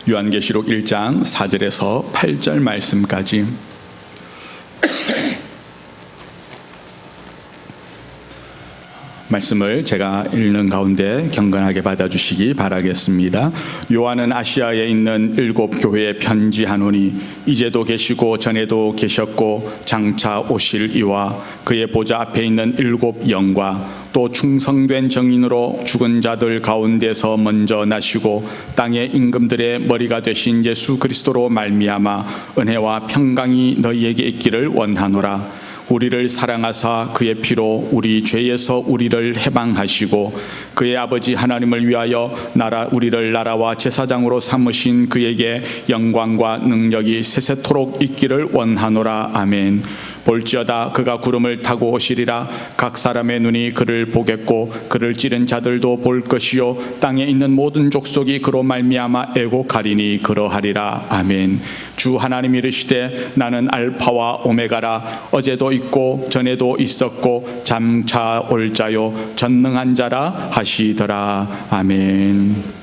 요한계시록 1장 4절에서 8절 말씀까지. 말씀을 제가 읽는 가운데 경건하게 받아주시기 바라겠습니다. 요한은 아시아에 있는 7 교회에 편지하노니 이제도 계시고 전에도 계셨고 장차 오실 이와 그의 보좌 앞에 있는 7 영과 또 충성된 정인으로 죽은 자들 가운데서 먼저 나시고 땅의 임금들의 머리가 되신 예수 그리스도로 말미암아 은혜와 평강이 너희에게 있기를 원하노라. 우리를 사랑하사 그의 피로 우리 죄에서 우리를 해방하시고 그의 아버지 하나님을 위하여 우리를 나라와 제사장으로 삼으신 그에게 영광과 능력이 세세토록 있기를 원하노라. 아멘. 볼지어다 그가 구름을 타고 오시리라. 각 사람의 눈이 그를 보겠고 그를 찌른 자들도 볼 것이요 땅에 있는 모든 족속이 그로 말미암아 애곡하리니 그러하리라. 아멘. 주 하나님이 이르시되 나는 알파와 오메가라. 어제도 있고 전에도 있었고 장차 올 자요 전능한 자라 하시더라. 아멘.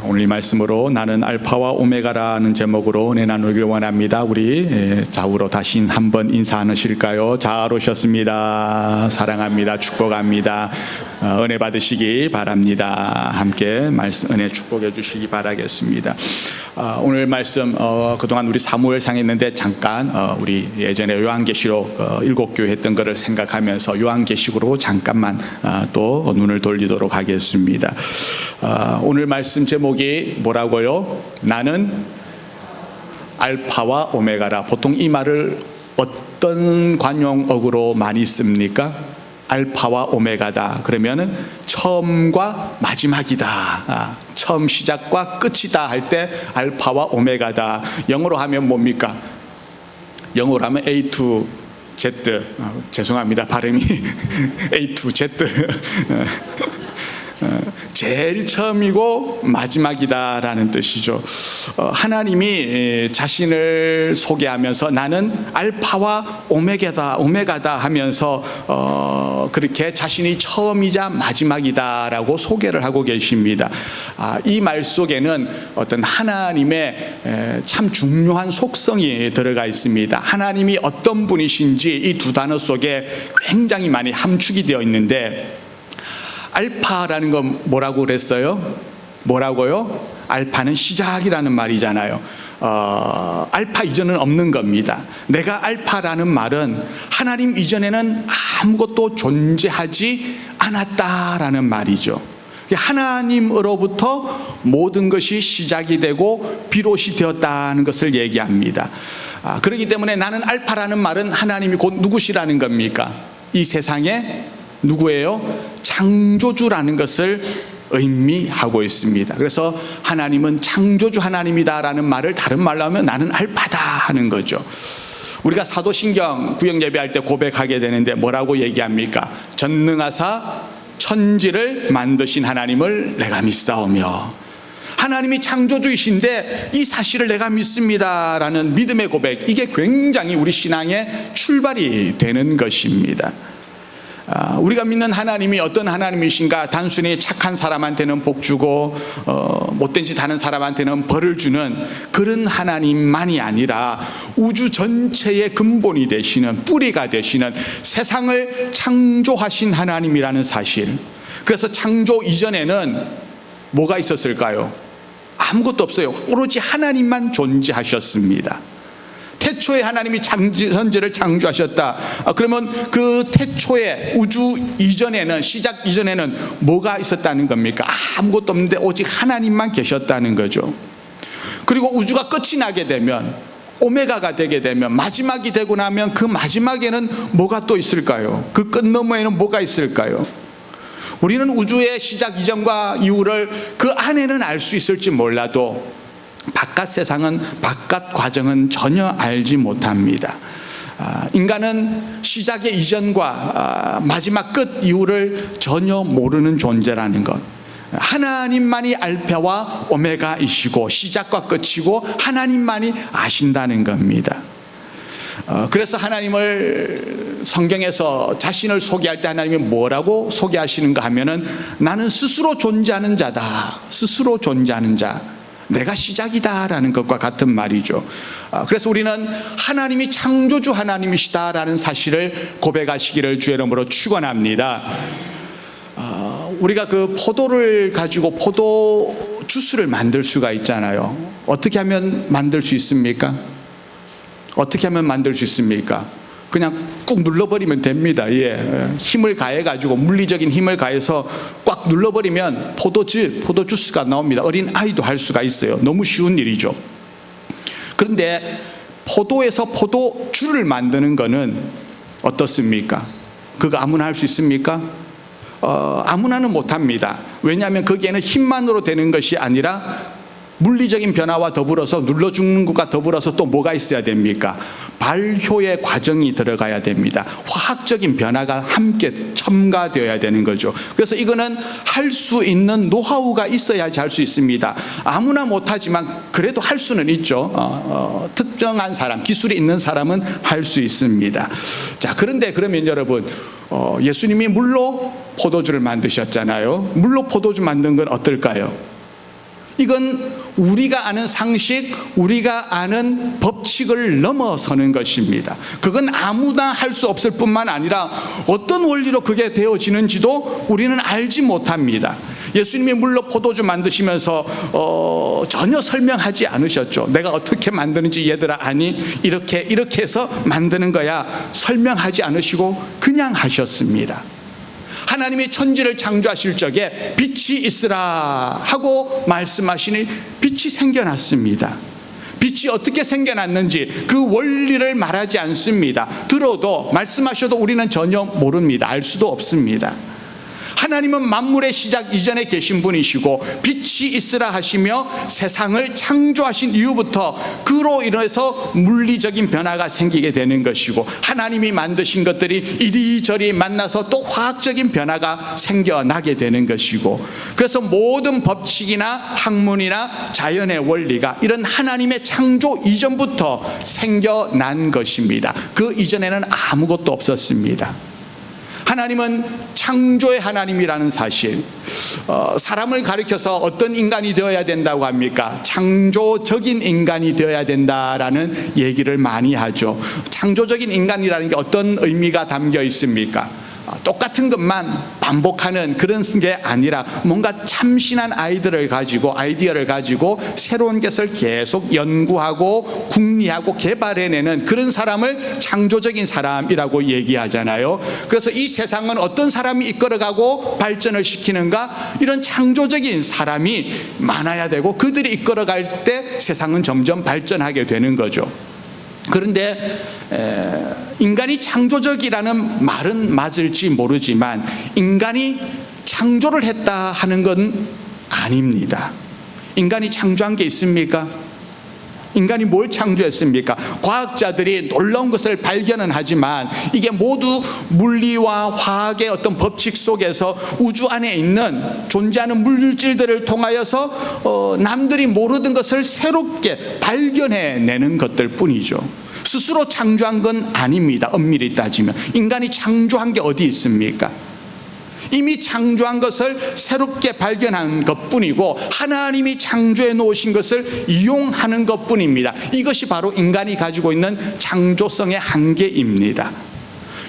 오늘 이 말씀으로 나는 알파와 오메가라는 제목으로 은혜 나누길 원합니다. 우리 좌우로 다시 한번 인사 나누실까요? 잘 오셨습니다. 사랑합니다. 축복합니다. 은혜 받으시기 바랍니다. 함께 말씀 은혜 축복해 주시기 바라겠습니다. 오늘 말씀 그동안 우리 사무엘상 했는데 잠깐 우리 예전에 요한계시록 7 교회 했던 것을 생각하면서 요한계시록으로 잠깐만 또 눈을 돌리도록 하겠습니다. 오늘 말씀 제목이 뭐라고요? 나는 알파와 오메가라. 보통 이 말을 어떤 관용어구로 많이 씁니까? 알파와 오메가다. 그러면은 처음과 마지막이다. 처음 시작과 끝이다 할 때 알파와 오메가다. 영어로 하면 뭡니까? 영어로 하면 A to Z. 죄송합니다. 발음이 A to Z. 제일 처음이고 마지막이다라는 뜻이죠. 하나님이 자신을 소개하면서 나는 알파와 오메가다 하면서 그렇게 자신이 처음이자 마지막이다라고 소개를 하고 계십니다. 이 말 속에는 어떤 하나님의 참 중요한 속성이 들어가 있습니다. 하나님이 어떤 분이신지 이 두 단어 속에 굉장히 많이 함축이 되어 있는데, 알파라는 건 뭐라고 그랬어요? 뭐라고요? 알파는 시작이라는 말이잖아요. 알파 이전은 없는 겁니다. 내가 알파라는 말은 하나님 이전에는 아무것도 존재하지 않았다라는 말이죠. 하나님으로부터 모든 것이 시작이 되고 비롯이 되었다는 것을 얘기합니다. 그렇기 때문에 나는 알파라는 말은 하나님이 곧 누구시라는 겁니까? 이 세상에 누구예요? 창조주라는 것을 의미하고 있습니다. 그래서 하나님은 창조주 하나님이다라는 말을 다른 말로 하면 나는 알파다 하는 거죠. 우리가 사도신경 구역 예배할 때 고백하게 되는데 뭐라고 얘기합니까? 전능하사 천지를 만드신 하나님을 내가 믿사오며, 하나님이 창조주이신데 이 사실을 내가 믿습니다라는 믿음의 고백, 이게 굉장히 우리 신앙의 출발이 되는 것입니다. 우리가 믿는 하나님이 어떤 하나님이신가? 단순히 착한 사람한테는 복 주고 못된 짓 하는 사람한테는 벌을 주는 그런 하나님만이 아니라 우주 전체의 근본이 되시는, 뿌리가 되시는, 세상을 창조하신 하나님이라는 사실. 그래서 창조 이전에는 뭐가 있었을까요? 아무것도 없어요. 오로지 하나님만 존재하셨습니다. 태초에 하나님이 천지를 창조하셨다. 그러면 그 태초에 우주 이전에는, 시작 이전에는 뭐가 있었다는 겁니까? 아무것도 없는데 오직 하나님만 계셨다는 거죠. 그리고 우주가 끝이 나게 되면, 오메가가 되게 되면, 마지막이 되고 나면 그 마지막에는 뭐가 또 있을까요? 그 끝 너머에는 뭐가 있을까요? 우리는 우주의 시작 이전과 이후를 그 안에는 알 수 있을지 몰라도 바깥 세상은, 바깥 과정은 전혀 알지 못합니다. 인간은 시작의 이전과 마지막 끝 이후를 전혀 모르는 존재라는 것. 하나님만이 알파와 오메가이시고 시작과 끝이고 하나님만이 아신다는 겁니다. 그래서 하나님을 성경에서 자신을 소개할 때 하나님이 뭐라고 소개하시는가 하면은 나는 스스로 존재하는 자다. 스스로 존재하는 자. 내가 시작이다라는 것과 같은 말이죠. 그래서 우리는 하나님이 창조주 하나님이시다라는 사실을 고백하시기를 주의 이름으로 축원합니다. 우리가 그 포도를 가지고 포도 주스를 만들 수가 있잖아요. 어떻게 하면 만들 수 있습니까? 어떻게 하면 만들 수 있습니까? 그냥 꾹 눌러버리면 됩니다. 힘을 가해가지고, 물리적인 힘을 가해서 꽉 눌러버리면 포도 주스가 나옵니다. 어린 아이도 할 수가 있어요. 너무 쉬운 일이죠. 그런데 포도에서 포도주를 만드는 거는 어떻습니까? 그거 아무나 할 수 있습니까? 아무나는 못합니다. 왜냐하면 거기에는 힘만으로 되는 것이 아니라 물리적인 변화와 더불어서, 눌러주는 것과 더불어서 또 뭐가 있어야 됩니까? 발효의 과정이 들어가야 됩니다. 화학적인 변화가 함께 첨가되어야 되는 거죠. 그래서 이거는 할 수 있는 노하우가 있어야지 할 수 있습니다. 아무나 못하지만 그래도 할 수는 있죠. 특정한 사람, 기술이 있는 사람은 할 수 있습니다. 자, 그런데 그러면 여러분, 예수님이 물로 포도주를 만드셨잖아요. 물로 포도주 만든 건 어떨까요? 이건 우리가 아는 상식, 우리가 아는 법칙을 넘어서는 것입니다. 그건 아무나 할 수 없을 뿐만 아니라 어떤 원리로 그게 되어지는지도 우리는 알지 못합니다. 예수님이 물로 포도주 만드시면서 전혀 설명하지 않으셨죠. 내가 어떻게 만드는지 얘들아 아니, 이렇게 해서 만드는 거야, 설명하지 않으시고 그냥 하셨습니다. 하나님이 천지를 창조하실 적에 빛이 있으라 하고 말씀하시니 빛이 생겨났습니다. 빛이 어떻게 생겨났는지 그 원리를 말하지 않습니다. 들어도, 말씀하셔도 우리는 전혀 모릅니다. 알 수도 없습니다. 하나님은 만물의 시작 이전에 계신 분이시고 빛이 있으라 하시며 세상을 창조하신 이후부터 그로 인해서 물리적인 변화가 생기게 되는 것이고, 하나님이 만드신 것들이 이리저리 만나서 또 화학적인 변화가 생겨나게 되는 것이고, 그래서 모든 법칙이나 학문이나 자연의 원리가 이런 하나님의 창조 이전부터 생겨난 것입니다. 그 이전에는 아무것도 없었습니다. 하나님은 창조의 하나님이라는 사실, 사람을 가리켜서 어떤 인간이 되어야 된다고 합니까? 창조적인 인간이 되어야 된다라는 얘기를 많이 하죠. 창조적인 인간이라는 게 어떤 의미가 담겨 있습니까? 똑같은 것만 반복하는 그런 게 아니라 뭔가 참신한 아이디어를 가지고 새로운 것을 계속 연구하고 궁리하고 개발해내는 그런 사람을 창조적인 사람이라고 얘기하잖아요. 그래서 이 세상은 어떤 사람이 이끌어가고 발전을 시키는가? 이런 창조적인 사람이 많아야 되고 그들이 이끌어갈 때 세상은 점점 발전하게 되는 거죠. 그런데 인간이 창조적이라는 말은 맞을지 모르지만 인간이 창조를 했다 하는 건 아닙니다. 인간이 창조한 게 있습니까? 인간이 뭘 창조했습니까? 과학자들이 놀라운 것을 발견은 하지만 이게 모두 물리와 화학의 어떤 법칙 속에서 우주 안에 있는 존재하는 물질들을 통하여서 남들이 모르던 것을 새롭게 발견해내는 것들 뿐이죠. 스스로 창조한 건 아닙니다. 엄밀히 따지면 인간이 창조한 게 어디 있습니까? 이미 창조한 것을 새롭게 발견한 것뿐이고 하나님이 창조해 놓으신 것을 이용하는 것뿐입니다. 이것이 바로 인간이 가지고 있는 창조성의 한계입니다.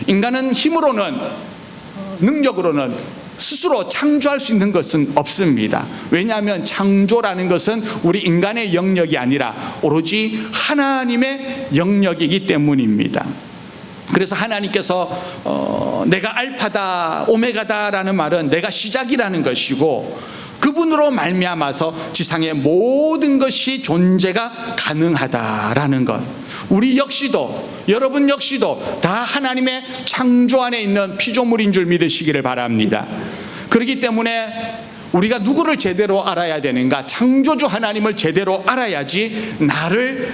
인간은 힘으로는, 능력으로는 스스로 창조할 수 있는 것은 없습니다. 왜냐하면 창조라는 것은 우리 인간의 영역이 아니라 오로지 하나님의 영역이기 때문입니다. 그래서 하나님께서 내가 알파다 오메가다라는 말은 내가 시작이라는 것이고, 그분으로 말미암아서 지상의 모든 것이 존재가 가능하다라는 것, 우리 역시도, 여러분 역시도 다 하나님의 창조 안에 있는 피조물인 줄 믿으시기를 바랍니다. 그렇기 때문에 우리가 누구를 제대로 알아야 되는가? 창조주 하나님을 제대로 알아야지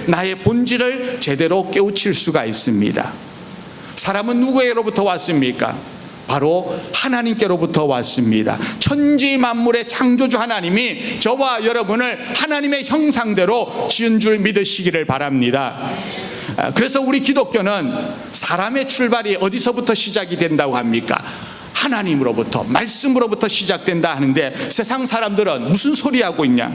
나의 본질을 제대로 깨우칠 수가 있습니다. 사람은 누구에게로부터 왔습니까? 바로 하나님께로부터 왔습니다. 천지 만물의 창조주 하나님이 저와 여러분을 하나님의 형상대로 지은 줄 믿으시기를 바랍니다. 그래서 우리 기독교는 사람의 출발이 어디서부터 시작이 된다고 합니까? 하나님으로부터, 말씀으로부터 시작된다 하는데 세상 사람들은 무슨 소리 하고 있냐?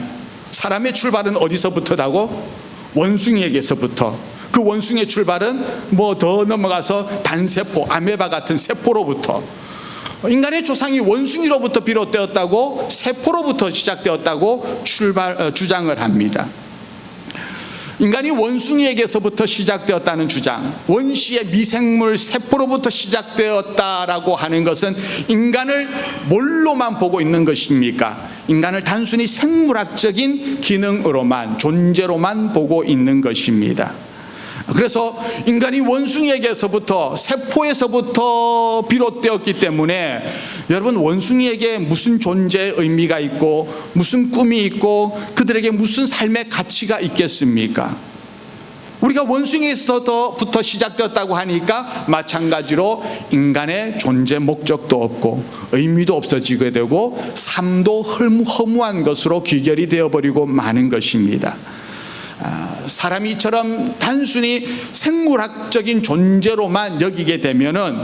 사람의 출발은 어디서부터라고? 원숭이에게서부터. 그 원숭이의 출발은 뭐 더 넘어가서 단세포, 아메바 같은 세포로부터. 인간의 조상이 원숭이로부터 비롯되었다고, 세포로부터 시작되었다고 주장을 합니다. 인간이 원숭이에게서부터 시작되었다는 주장, 원시의 미생물 세포로부터 시작되었다라고 하는 것은 인간을 뭘로만 보고 있는 것입니까? 인간을 단순히 생물학적인 기능으로만, 존재로만 보고 있는 것입니다. 그래서 인간이 원숭이에게서부터, 세포에서부터 비롯되었기 때문에 여러분, 원숭이에게 무슨 존재의 의미가 있고 무슨 꿈이 있고 그들에게 무슨 삶의 가치가 있겠습니까? 우리가 원숭이에서부터 시작되었다고 하니까 마찬가지로 인간의 존재 목적도 없고 의미도 없어지게 되고 삶도 허무한 것으로 귀결이 되어버리고 마는 것입니다. 사람이 이처럼 단순히 생물학적인 존재로만 여기게 되면은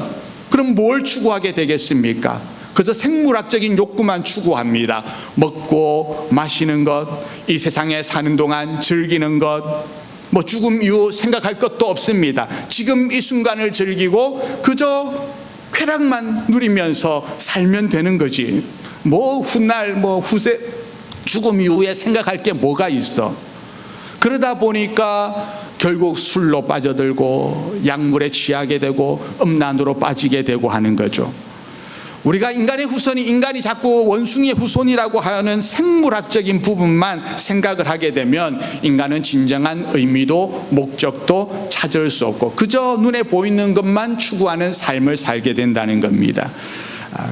그럼 뭘 추구하게 되겠습니까? 그저 생물학적인 욕구만 추구합니다. 먹고 마시는 것, 이 세상에 사는 동안 즐기는 것, 뭐 죽음 이후 생각할 것도 없습니다. 지금 이 순간을 즐기고 그저 쾌락만 누리면서 살면 되는 거지. 뭐 훗날 뭐 후세 죽음 이후에 생각할 게 뭐가 있어? 그러다 보니까 결국 술로 빠져들고 약물에 취하게 되고 음란으로 빠지게 되고 하는 거죠. 우리가 인간의 후손이, 인간이 자꾸 원숭이의 후손이라고 하는 생물학적인 부분만 생각을 하게 되면 인간은 진정한 의미도 목적도 찾을 수 없고 그저 눈에 보이는 것만 추구하는 삶을 살게 된다는 겁니다.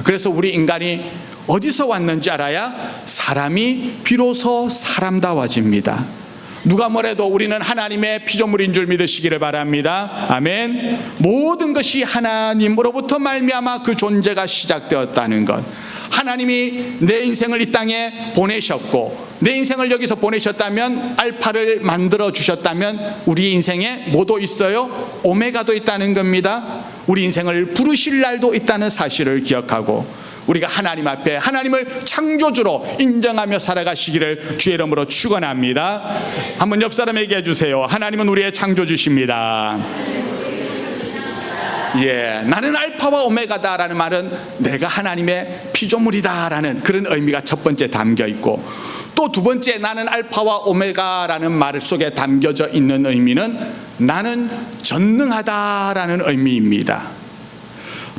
그래서 우리 인간이 어디서 왔는지 알아야 사람이 비로소 사람다워집니다. 누가 뭐래도 우리는 하나님의 피조물인 줄 믿으시기를 바랍니다. 아멘. 모든 것이 하나님으로부터 말미암아 그 존재가 시작되었다는 것. 하나님이 내 인생을 이 땅에 보내셨고 내 인생을 여기서 보내셨다면, 알파를 만들어 주셨다면 우리 인생에 뭐도 있어요? 오메가도 있다는 겁니다. 우리 인생을 부르실 날도 있다는 사실을 기억하고 우리가 하나님 앞에 하나님을 창조주로 인정하며 살아가시기를 주의 이름으로 축원합니다. 한번 옆 사람에게 해주세요. 하나님은 우리의 창조주십니다. 예, 나는 알파와 오메가다라는 말은 내가 하나님의 피조물이다라는 그런 의미가 첫 번째 담겨 있고, 또 두 번째 나는 알파와 오메가라는 말 속에 담겨져 있는 의미는 나는 전능하다라는 의미입니다.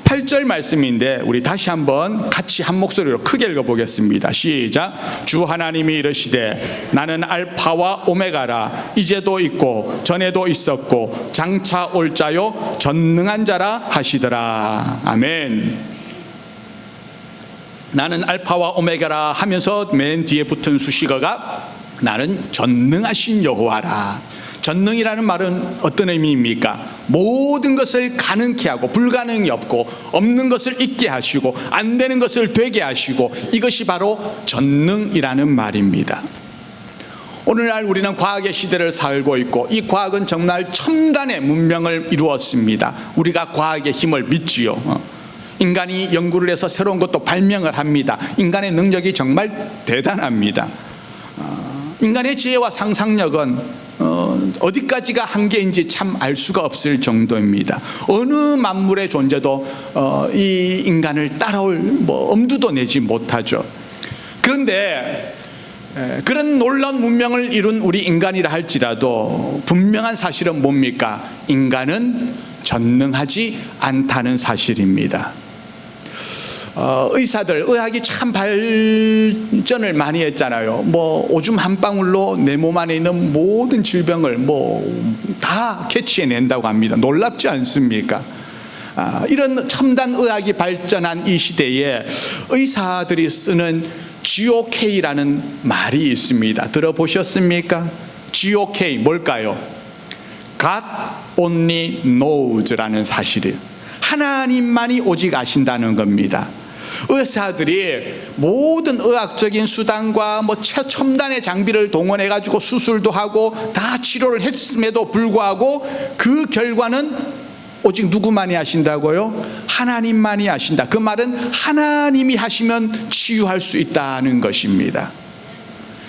8절 말씀인데 우리 다시 한번 같이 한 목소리로 크게 읽어보겠습니다. 시작. 주 하나님이 이르시되 나는 알파와 오메가라. 이제도 있고 전에도 있었고 장차 올 자요 전능한 자라 하시더라. 아멘. 나는 알파와 오메가라 하면서 맨 뒤에 붙은 수식어가 나는 전능하신 여호와라. 전능이라는 말은 어떤 의미입니까? 모든 것을 가능케 하고 불가능이 없고 없는 것을 있게 하시고 안 되는 것을 되게 하시고, 이것이 바로 전능이라는 말입니다. 오늘날 우리는 과학의 시대를 살고 있고 이 과학은 정말 첨단의 문명을 이루었습니다. 우리가 과학의 힘을 믿지요. 인간이 연구를 해서 새로운 것도 발명을 합니다. 인간의 능력이 정말 대단합니다. 인간의 지혜와 상상력은 어디까지가 한계인지 참 알 수가 없을 정도입니다. 어느 만물의 존재도 이 인간을 따라올 엄두도 내지 못하죠. 그런데 그런 놀라운 문명을 이룬 우리 인간이라 할지라도 분명한 사실은 뭡니까? 인간은 전능하지 않다는 사실입니다. 의사들, 의학이 참 발전을 많이 했잖아요. 오줌 한 방울로 내 몸 안에 있는 모든 질병을 다 캐치해낸다고 합니다. 놀랍지 않습니까? 이런 첨단 의학이 발전한 이 시대에 의사들이 쓰는 GOK라는 말이 있습니다. 들어보셨습니까? GOK 뭘까요? God only knows라는 사실이에요. 하나님만이 오직 아신다는 겁니다. 의사들이 모든 의학적인 수단과 최첨단의 장비를 동원해 가지고 수술도 하고 다 치료를 했음에도 불구하고 그 결과는 오직 누구만이 하신다고요? 하나님만이 하신다. 그 말은 하나님이 하시면 치유할 수 있다는 것입니다.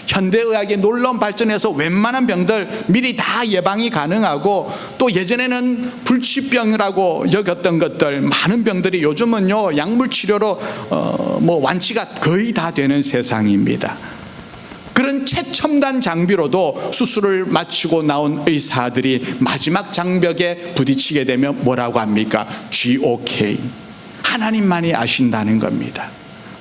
현대의학의 놀라운 발전에서 웬만한 병들 미리 다 예방이 가능하고, 또 예전에는 불치병이라고 여겼던 것들, 많은 병들이 요즘은요 약물 치료로 완치가 거의 다 되는 세상입니다. 그런 최첨단 장비로도 수술을 마치고 나온 의사들이 마지막 장벽에 부딪히게 되면 뭐라고 합니까? GOK. 하나님만이 아신다는 겁니다.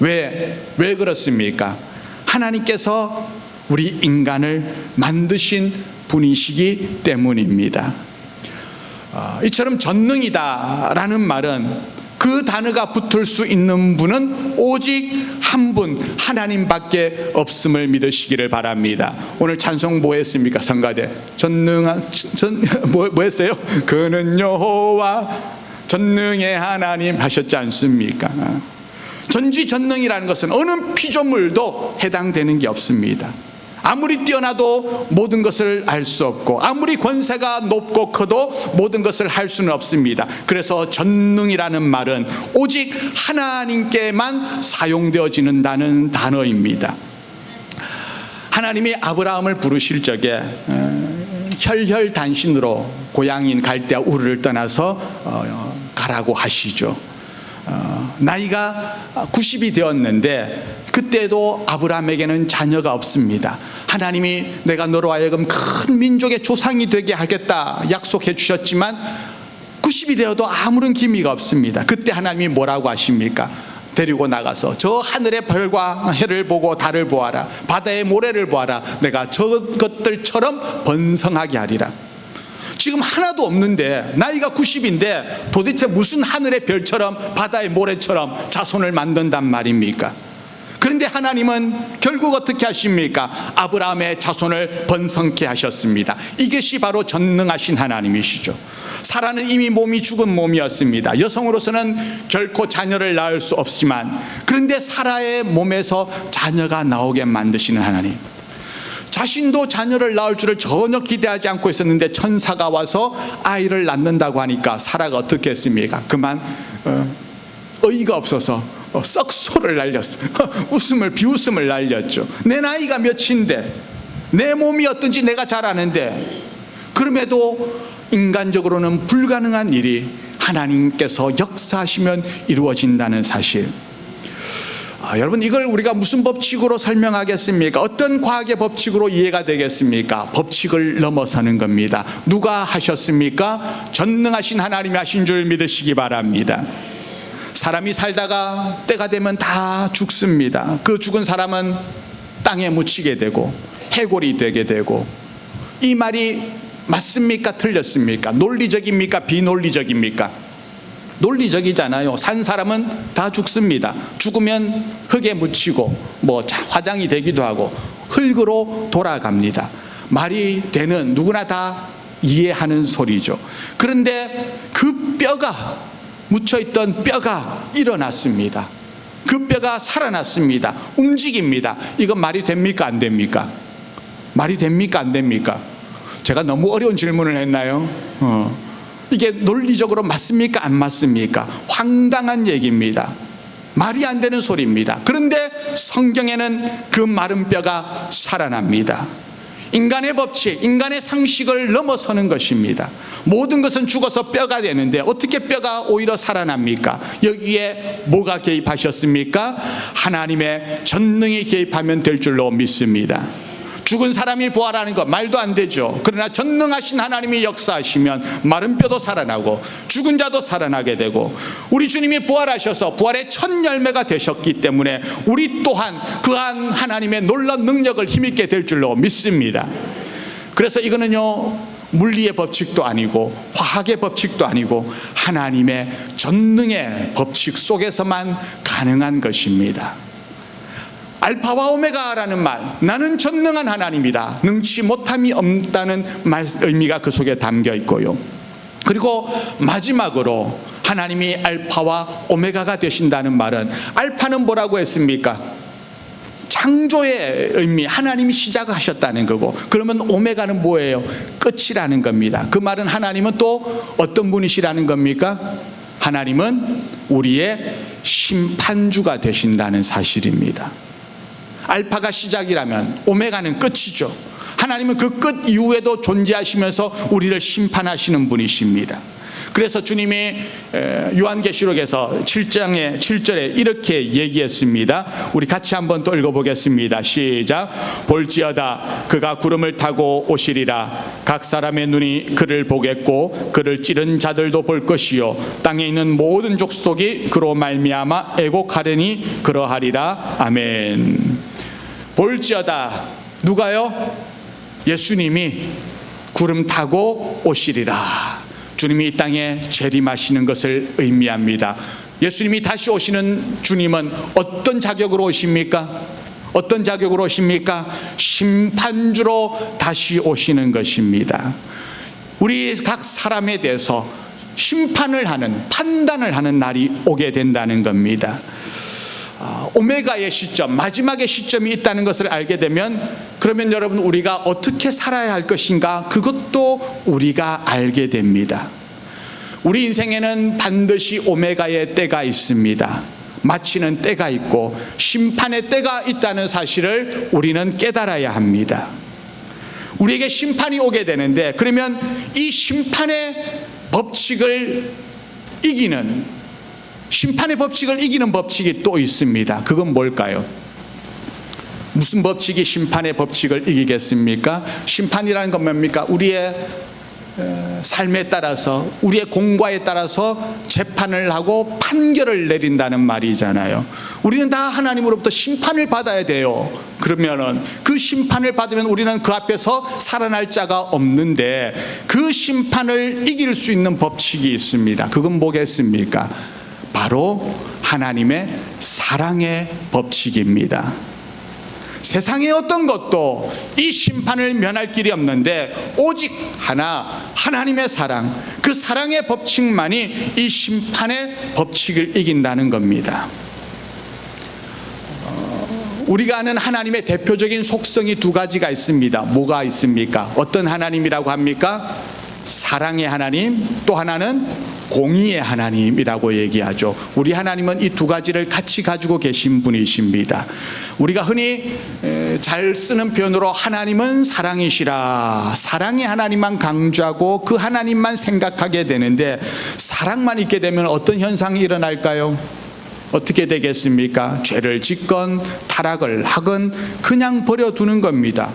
왜 그렇습니까? 하나님께서 우리 인간을 만드신 분이시기 때문입니다. 이처럼 전능이다라는 말은 그 단어가 붙을 수 있는 분은 오직 한 분, 하나님밖에 없음을 믿으시기를 바랍니다. 오늘 찬송 뭐 했습니까? 성가대 뭐 했어요? 그는 여호와 전능의 하나님 하셨지 않습니까? 전지전능이라는 것은 어느 피조물도 해당되는 게 없습니다. 아무리 뛰어나도 모든 것을 알 수 없고, 아무리 권세가 높고 커도 모든 것을 할 수는 없습니다. 그래서 전능이라는 말은 오직 하나님께만 사용되어지는다는 단어입니다. 하나님이 아브라함을 부르실 적에 혈혈단신으로 고향인 갈대아 우르를 떠나서 가라고 하시죠. 나이가 90이 되었는데 그때도 아브라함에게는 자녀가 없습니다. 하나님이 내가 너로 하여금 큰 민족의 조상이 되게 하겠다 약속해 주셨지만 90이 되어도 아무런 기미가 없습니다. 그때 하나님이 뭐라고 하십니까? 데리고 나가서 저 하늘의 별과 해를 보고 달을 보아라, 바다의 모래를 보아라, 내가 저것들처럼 번성하게 하리라. 지금 하나도 없는데 나이가 90인데 도대체 무슨 하늘의 별처럼 바다의 모래처럼 자손을 만든단 말입니까? 그런데 하나님은 결국 어떻게 하십니까? 아브라함의 자손을 번성케 하셨습니다. 이것이 바로 전능하신 하나님이시죠. 사라는 이미 몸이 죽은 몸이었습니다. 여성으로서는 결코 자녀를 낳을 수 없지만, 그런데 사라의 몸에서 자녀가 나오게 만드시는 하나님, 자신도 자녀를 낳을 줄을 전혀 기대하지 않고 있었는데 천사가 와서 아이를 낳는다고 하니까 사라가 어떻게 했습니까? 그만 어이가 없어서 썩소를 날렸어요. 비웃음을 날렸죠. 내 나이가 몇인데, 내 몸이 어떤지 내가 잘 아는데, 그럼에도 인간적으로는 불가능한 일이 하나님께서 역사하시면 이루어진다는 사실. 여러분, 이걸 우리가 무슨 법칙으로 설명하겠습니까? 어떤 과학의 법칙으로 이해가 되겠습니까? 법칙을 넘어서는 겁니다. 누가 하셨습니까? 전능하신 하나님이 하신 줄 믿으시기 바랍니다. 사람이 살다가 때가 되면 다 죽습니다. 그 죽은 사람은 땅에 묻히게 되고 해골이 되게 되고, 이 말이 맞습니까? 틀렸습니까? 논리적입니까? 비논리적입니까? 논리적이잖아요. 산 사람은 다 죽습니다. 죽으면 흙에 묻히고 화장이 되기도 하고 흙으로 돌아갑니다. 말이 되는, 누구나 다 이해하는 소리죠. 그런데 그 뼈가, 묻혀있던 뼈가 일어났습니다. 그 뼈가 살아났습니다. 움직입니다. 이건 말이 됩니까? 안 됩니까? 말이 됩니까? 안 됩니까? 제가 너무 어려운 질문을 했나요? 이게 논리적으로 맞습니까? 안 맞습니까? 황당한 얘기입니다. 말이 안 되는 소리입니다. 그런데 성경에는 그 마른 뼈가 살아납니다. 인간의 법칙, 인간의 상식을 넘어서는 것입니다. 모든 것은 죽어서 뼈가 되는데 어떻게 뼈가 오히려 살아납니까? 여기에 뭐가 개입하셨습니까? 하나님의 전능이 개입하면 될 줄로 믿습니다. 죽은 사람이 부활하는 것 말도 안 되죠. 그러나 전능하신 하나님이 역사하시면 마른 뼈도 살아나고 죽은 자도 살아나게 되고, 우리 주님이 부활하셔서 부활의 첫 열매가 되셨기 때문에 우리 또한 그한 하나님의 놀라운 능력을 힘있게 될 줄로 믿습니다. 그래서 이거는요, 물리의 법칙도 아니고 화학의 법칙도 아니고 하나님의 전능의 법칙 속에서만 가능한 것입니다. 알파와 오메가라는 말, 나는 전능한 하나님이다, 능치 못함이 없다는 의미가 그 속에 담겨 있고요. 그리고 마지막으로 하나님이 알파와 오메가가 되신다는 말은, 알파는 뭐라고 했습니까? 창조의 의미, 하나님이 시작하셨다는 거고, 그러면 오메가는 뭐예요? 끝이라는 겁니다. 그 말은 하나님은 또 어떤 분이시라는 겁니까? 하나님은 우리의 심판주가 되신다는 사실입니다. 알파가 시작이라면 오메가는 끝이죠. 하나님은 그 끝 이후에도 존재하시면서 우리를 심판하시는 분이십니다. 그래서 주님이 요한계시록에서 7장의 7절에 이렇게 얘기했습니다. 우리 같이 한번 또 읽어보겠습니다. 시작. 볼지어다 그가 구름을 타고 오시리라. 각 사람의 눈이 그를 보겠고 그를 찌른 자들도 볼 것이요 땅에 있는 모든 족속이 그로 말미암아 애곡하려니 그러하리라. 아멘. 볼지어다 누가요? 예수님이 구름 타고 오시리라. 주님이 이 땅에 재림하시는 것을 의미합니다. 예수님이 다시 오시는 주님은 어떤 자격으로 오십니까? 어떤 자격으로 오십니까? 심판주로 다시 오시는 것입니다. 우리 각 사람에 대해서 심판을 하는, 판단을 하는 날이 오게 된다는 겁니다. 오메가의 시점, 마지막의 시점이 있다는 것을 알게 되면 그러면 여러분 우리가 어떻게 살아야 할 것인가 그것도 우리가 알게 됩니다. 우리 인생에는 반드시 오메가의 때가 있습니다. 마치는 때가 있고 심판의 때가 있다는 사실을 우리는 깨달아야 합니다. 우리에게 심판이 오게 되는데 그러면 이 심판의 법칙을 이기는 심판의 법칙을 이기는 법칙이 또 있습니다. 그건 뭘까요? 무슨 법칙이 심판의 법칙을 이기겠습니까? 심판이라는 건 뭡니까? 우리의 삶에 따라서 우리의 공과에 따라서 재판을 하고 판결을 내린다는 말이잖아요. 우리는 다 하나님으로부터 심판을 받아야 돼요. 그러면은 그 심판을 받으면 우리는 그 앞에서 살아날 자가 없는데 그 심판을 이길 수 있는 법칙이 있습니다. 그건 뭐겠습니까? 바로 하나님의 사랑의 법칙입니다. 세상의 어떤 것도 이 심판을 면할 길이 없는데 오직 하나님의 사랑, 그 사랑의 법칙만이 이 심판의 법칙을 이긴다는 겁니다. 우리가 아는 하나님의 대표적인 속성이 두 가지가 있습니다. 뭐가 있습니까? 어떤 하나님이라고 합니까? 사랑의 하나님, 또 하나는 공의의 하나님이라고 얘기하죠. 우리 하나님은 이 두 가지를 같이 가지고 계신 분이십니다. 우리가 흔히 잘 쓰는 표현으로 하나님은 사랑이시라, 사랑의 하나님만 강조하고 그 하나님만 생각하게 되는데 사랑만 있게 되면 어떤 현상이 일어날까요? 어떻게 되겠습니까? 죄를 짓건 타락을 하건 그냥 버려두는 겁니다.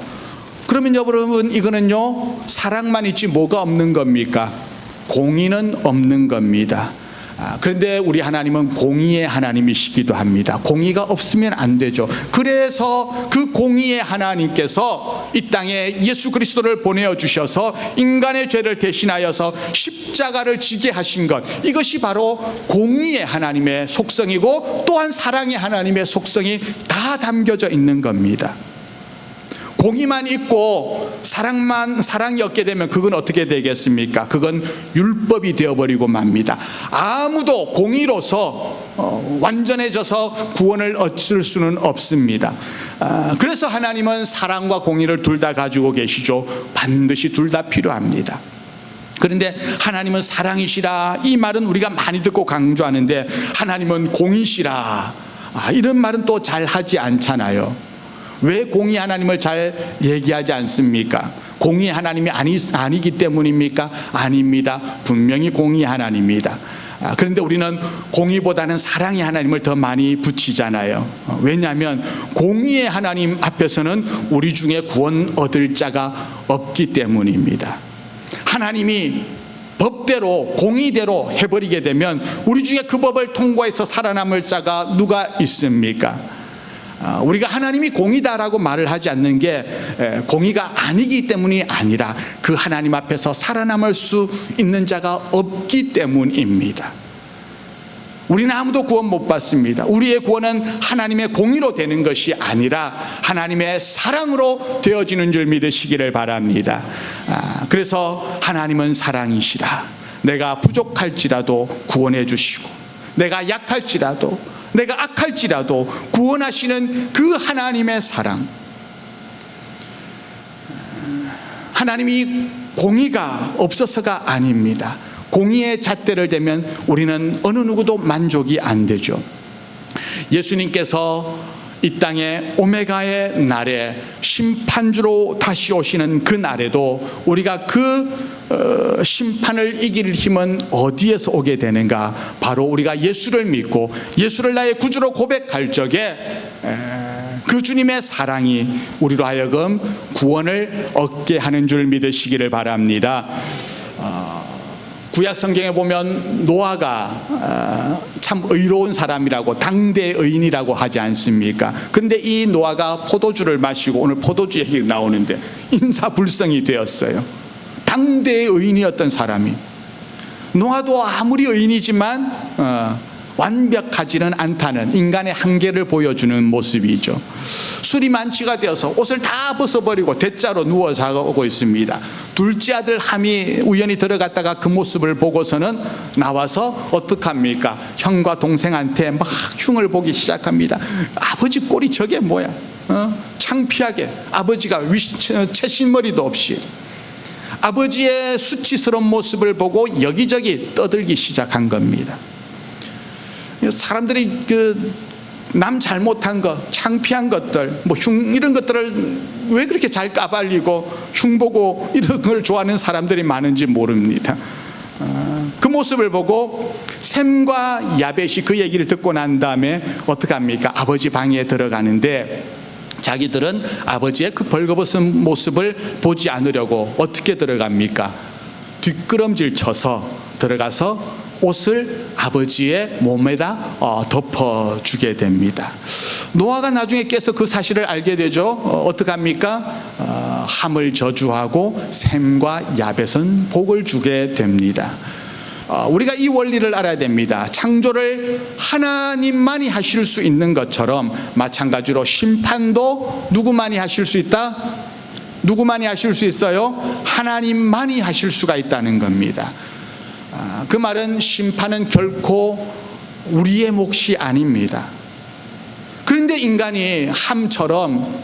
그러면 여러분 이거는요 사랑만 있지 뭐가 없는 겁니까? 공의는 없는 겁니다. 그런데 우리 하나님은 공의의 하나님이시기도 합니다. 공의가 없으면 안 되죠. 그래서 그 공의의 하나님께서 이 땅에 예수 그리스도를 보내어 주셔서 인간의 죄를 대신하여서 십자가를 지게 하신 것, 이것이 바로 공의의 하나님의 속성이고 또한 사랑의 하나님의 속성이 다 담겨져 있는 겁니다. 공의만 있고 사랑이 없게 되면 그건 어떻게 되겠습니까? 그건 율법이 되어버리고 맙니다. 아무도 공의로서 완전해져서 구원을 얻을 수는 없습니다. 그래서 하나님은 사랑과 공의를 둘 다 가지고 계시죠. 반드시 둘 다 필요합니다. 그런데 하나님은 사랑이시라, 이 말은 우리가 많이 듣고 강조하는데 하나님은 공의시라, 이런 말은 또 잘 하지 않잖아요. 왜 공의 하나님을 잘 얘기하지 않습니까? 공의 하나님이 아니기 때문입니까? 아닙니다. 분명히 공의 하나님입니다. 그런데 우리는 공의보다는 사랑의 하나님을 더 많이 붙이잖아요. 왜냐하면 공의의 하나님 앞에서는 우리 중에 구원 얻을 자가 없기 때문입니다. 하나님이 법대로 공의대로 해버리게 되면 우리 중에 그 법을 통과해서 살아남을 자가 누가 있습니까? 우리가 하나님이 공의다라고 말을 하지 않는 게 공의가 아니기 때문이 아니라 그 하나님 앞에서 살아남을 수 있는 자가 없기 때문입니다. 우리는 아무도 구원 못 받습니다. 우리의 구원은 하나님의 공의로 되는 것이 아니라 하나님의 사랑으로 되어지는 줄 믿으시기를 바랍니다. 그래서 하나님은 사랑이시라. 내가 부족할지라도 구원해 주시고, 내가 약할지라도, 내가 악할지라도 구원하시는 그 하나님의 사랑. 하나님이 공의가 없어서가 아닙니다. 공의의 잣대를 대면 우리는 어느 누구도 만족이 안 되죠. 예수님께서 이 땅에 오메가의 날에 심판주로 다시 오시는 그 날에도 우리가 그 심판을 이길 힘은 어디에서 오게 되는가? 바로 우리가 예수를 믿고 예수를 나의 구주로 고백할 적에 그 주님의 사랑이 우리로 하여금 구원을 얻게 하는 줄 믿으시기를 바랍니다. 구약 성경에 보면 노아가 참 의로운 사람이라고 당대 의인이라고 하지 않습니까? 그런데 이 노아가 포도주를 마시고, 오늘 포도주 얘기가 나오는데 인사불성이 되었어요. 당대의 의인이었던 사람이. 노아도 아무리 의인이지만 완벽하지는 않다는 인간의 한계를 보여주는 모습이죠. 술이 만취가 되어서 옷을 다 벗어버리고 대자로 누워 자고 있습니다. 둘째 아들 함이 우연히 들어갔다가 그 모습을 보고서는 나와서 어떡합니까? 형과 동생한테 막 흉을 보기 시작합니다. 아버지 꼴이 저게 뭐야? 창피하게 아버지가 채신머리도 없이 아버지의 수치스러운 모습을 보고 여기저기 떠들기 시작한 겁니다. 사람들이 남 잘못한 것, 창피한 것들, 이런 것들을 왜 그렇게 잘 까발리고 흉보고 이런 걸 좋아하는 사람들이 많은지 모릅니다. 그 모습을 보고 셈과 야벳이 그 얘기를 듣고 난 다음에 어떻게 합니까? 아버지 방에 들어가는데 자기들은 아버지의 그 벌거벗은 모습을 보지 않으려고 어떻게 들어갑니까? 뒷걸음질 쳐서 들어가서 옷을 아버지의 몸에다 덮어주게 됩니다. 노아가 나중에 깨서 그 사실을 알게 되죠. 어떻게 합니까? 함을 저주하고 셈과 야벳은 복을 주게 됩니다. 우리가 이 원리를 알아야 됩니다. 창조를 하나님만이 하실 수 있는 것처럼 마찬가지로 심판도 누구만이 하실 수 있다? 누구만이 하실 수 있어요? 하나님만이 하실 수가 있다는 겁니다. 그 말은 심판은 결코 우리의 몫이 아닙니다. 그런데 인간이 함처럼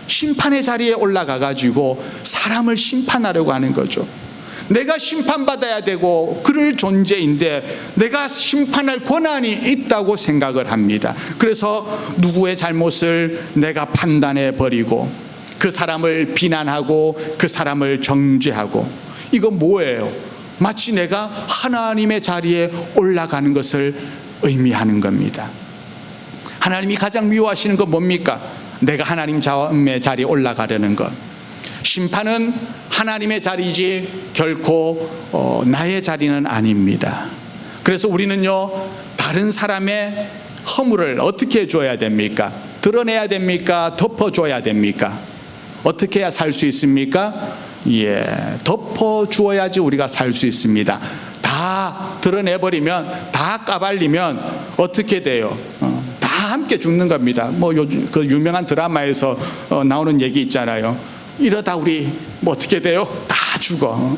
심판의 자리에 올라가 가지고 사람을 심판하려고 하는 거죠. 내가 심판받아야 되고 그럴 존재인데 내가 심판할 권한이 있다고 생각을 합니다. 그래서 누구의 잘못을 내가 판단해 버리고 그 사람을 비난하고 그 사람을 정죄하고, 이건 뭐예요? 마치 내가 하나님의 자리에 올라가는 것을 의미하는 겁니다. 하나님이 가장 미워하시는 건 뭡니까? 내가 하나님의 자리에 올라가려는 것. 심판은 하나님의 자리지 결코 나의 자리는 아닙니다. 그래서 우리는요, 다른 사람의 허물을 어떻게 해줘야 됩니까? 드러내야 됩니까? 덮어줘야 됩니까? 어떻게 해야 살 수 있습니까? 덮어주어야지 우리가 살 수 있습니다. 다 드러내버리면, 다 까발리면 어떻게 돼요? 다 함께 죽는 겁니다. 요즘 그 유명한 드라마에서 나오는 얘기 있잖아요. 이러다 우리 어떻게 돼요? 다 죽어.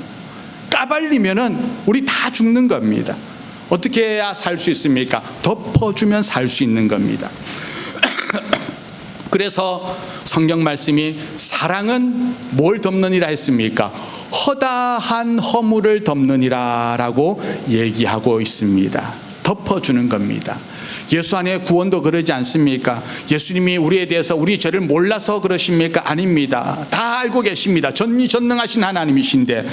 까발리면은 우리 다 죽는 겁니다. 어떻게 해야 살 수 있습니까? 덮어주면 살 수 있는 겁니다. 그래서 성경 말씀이 사랑은 뭘 덮느니라 했습니까? 허다한 허물을 덮느니라 라고 얘기하고 있습니다. 덮어주는 겁니다. 예수 안에 구원도 그러지 않습니까? 예수님이 우리에 대해서 우리 죄를 몰라서 그러십니까? 아닙니다. 다 알고 계십니다. 전능하신 하나님이신데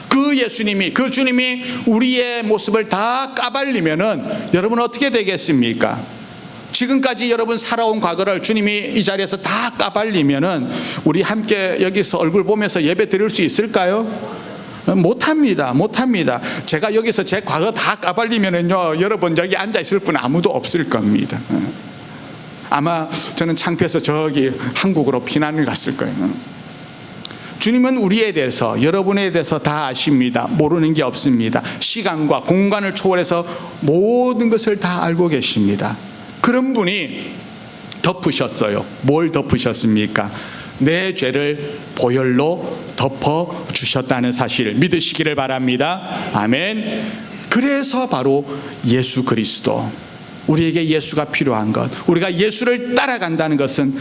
그 예수님이, 그 주님이 우리의 모습을 다 까발리면은 여러분 어떻게 되겠습니까? 지금까지 여러분 살아온 과거를 주님이 이 자리에서 다 까발리면은 우리 함께 여기서 얼굴 보면서 예배 드릴 수 있을까요? 못합니다. 제가 여기서 제 과거 다 까발리면은요, 여러분 여기 앉아 있을 분 아무도 없을 겁니다. 아마 저는 창피해서 저기 한국으로 피난을 갔을 거예요. 주님은 우리에 대해서, 여러분에 대해서 다 아십니다. 모르는 게 없습니다. 시간과 공간을 초월해서 모든 것을 다 알고 계십니다. 그런 분이 덮으셨어요. 뭘 덮으셨습니까? 내 죄를 보혈로 덮어주셨다는 사실을 믿으시기를 바랍니다. 아멘. 그래서 바로 예수 그리스도, 우리에게 예수가 필요한 것, 우리가 예수를 따라간다는 것은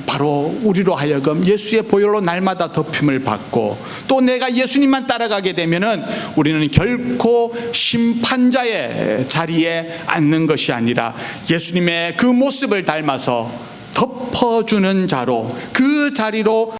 바로 우리로 하여금 예수의 보혈로 날마다 덮임을 받고, 또 내가 예수님만 따라가게 되면은 우리는 결코 심판자의 자리에 앉는 것이 아니라 예수님의 그 모습을 닮아서 덮어주는 자로 그 자리로